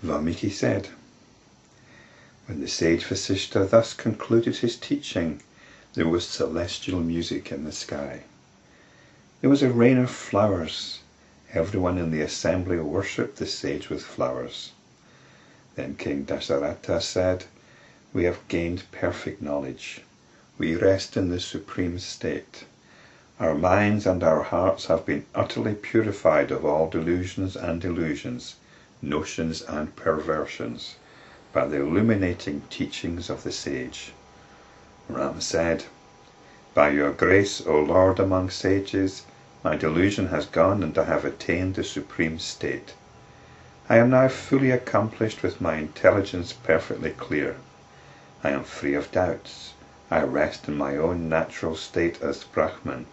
Valmiki said, when the sage Vasishta thus concluded his teaching, there was celestial music in the sky. There was a rain of flowers. Everyone in the assembly worshipped the sage with flowers. Then King Dasaratha said, we have gained perfect knowledge. We rest in the supreme state. Our minds and our hearts have been utterly purified of all delusions and illusions, notions and perversions, by the illuminating teachings of the sage. Rama said, by your grace, O Lord among sages, my delusion has gone and I have attained the supreme state. I am now fully accomplished with my intelligence perfectly clear. I am free of doubts. I rest in my own natural state as Brahman,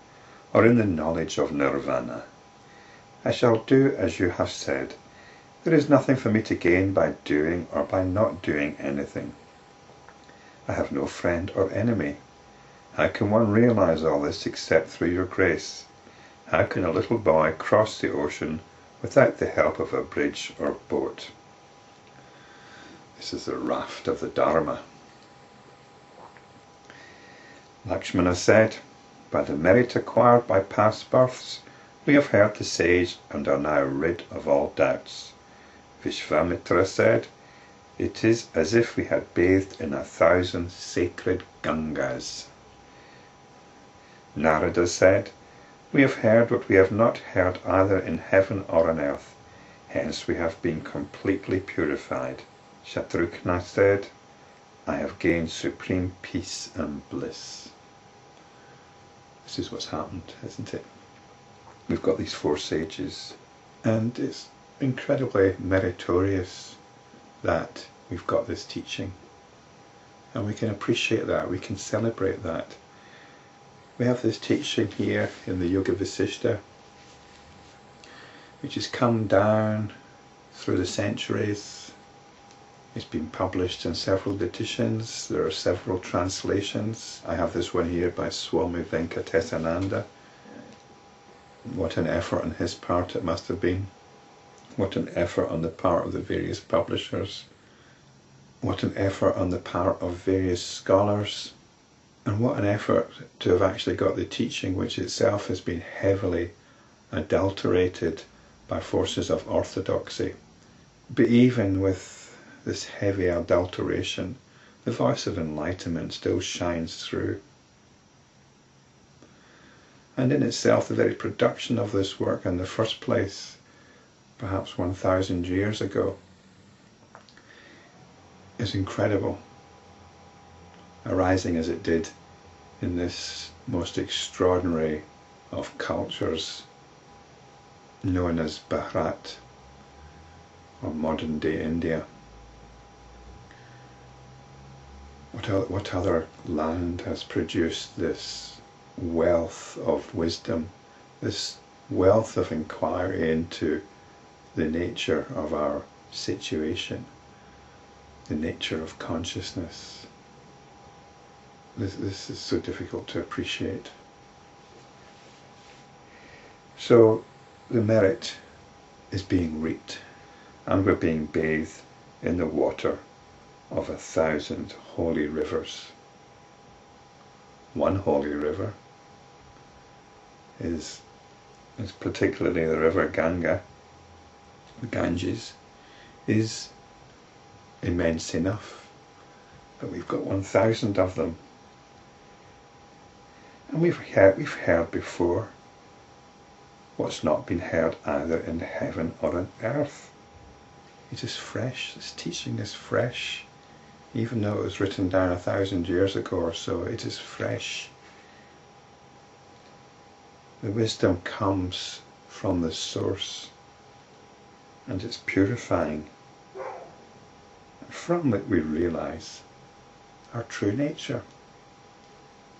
or in the knowledge of nirvana. I shall do as you have said. There is nothing for me to gain by doing or by not doing anything. I have no friend or enemy. How can one realize all this except through your grace? How can a little boy cross the ocean without the help of a bridge or boat? This is the raft of the Dharma. Lakshmana said, by the merit acquired by past births, we have heard the sage and are now rid of all doubts. Vishvamitra said, it is as if we had bathed in 1,000 sacred Gangas. Narada said, we have heard what we have not heard either in heaven or on earth, hence we have been completely purified. Shatrughna said, I have gained supreme peace and bliss. This is what's happened, isn't it? We've got these 4 sages, and it's incredibly meritorious that we've got this teaching, and we can appreciate that, we can celebrate that. We have this teaching here in the Yoga Vasishta, which has come down through the centuries. It's been published in several editions. There are several translations. I have this one here by Swami Venkatesananda. What an effort on his part it must have been. What an effort on the part of the various publishers. What an effort on the part of various scholars. And what an effort to have actually got the teaching, which itself has been heavily adulterated by forces of orthodoxy. But even with this heavy adulteration, the voice of enlightenment still shines through. And in itself, the very production of this work in the first place, perhaps 1,000 years ago, is incredible, arising as it did in this most extraordinary of cultures known as Bharat, or modern day India. What other land has produced this wealth of wisdom, this wealth of inquiry into the nature of our situation, the nature of consciousness? This is so difficult to appreciate. So the merit is being reaped, and we're being bathed in the water of 1,000 holy rivers. One holy river is particularly the river Ganges, is immense enough, but we've got 1,000 of them. And we've heard before what's not been heard either in heaven or on earth. It is fresh, this teaching is fresh. Even though it was written down 1,000 years ago or so, it is fresh. The wisdom comes from the source, and it's purifying. From it we realize our true nature,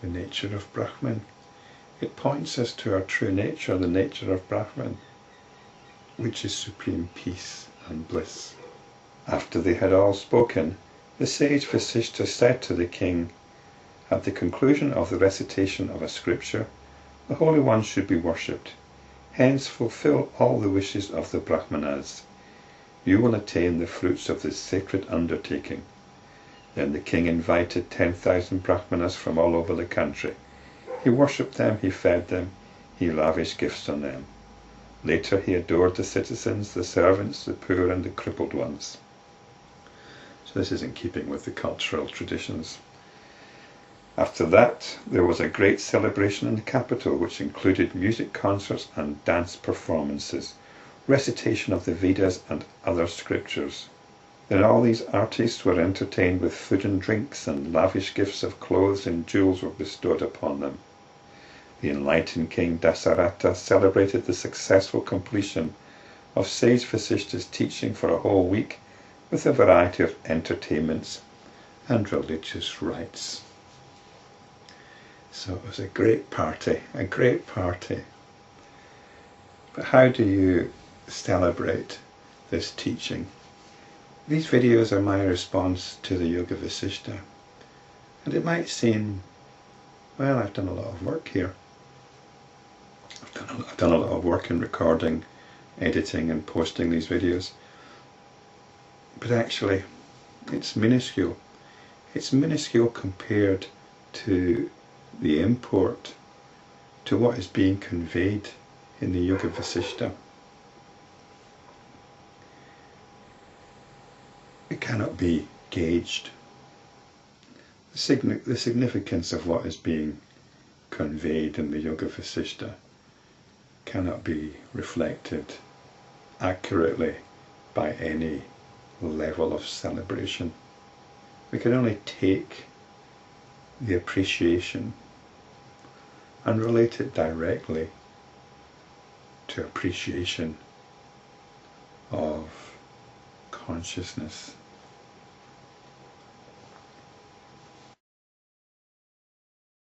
the nature of Brahman. It points us to our true nature, the nature of Brahman, which is supreme peace and bliss. After they had all spoken, the sage Vasishta said to the king, at the conclusion of the recitation of a scripture, the Holy One should be worshipped. Hence fulfill all the wishes of the Brahmanas. you will attain the fruits of this sacred undertaking." Then the king invited 10,000 brahmanas from all over the country. He worshipped them, he fed them, he lavished gifts on them. Later he adored the citizens, the servants, the poor and the crippled ones. So this is in keeping with the cultural traditions. After that, there was a great celebration in the capital, which included music concerts and dance performances, recitation of the Vedas and other scriptures. Then all these artists were entertained with food and drinks, and lavish gifts of clothes and jewels were bestowed upon them. The enlightened king Dasaratha celebrated the successful completion of sage Vasishta's teaching for a whole week with a variety of entertainments and religious rites. So it was a great party, a great party. But how do you celebrate this teaching? These videos are my response to the Yoga Vasishta. And it might seem, well, I've done a lot of work here. I've done a lot of work in recording, editing and posting these videos. But actually, it's minuscule. It's minuscule compared to the import, to what is being conveyed in the Yoga Vasishta. It cannot be gauged. The significance of what is being conveyed in the Yoga Vasishta cannot be reflected accurately by any level of celebration. We can only take the appreciation and relate it directly to appreciation of consciousness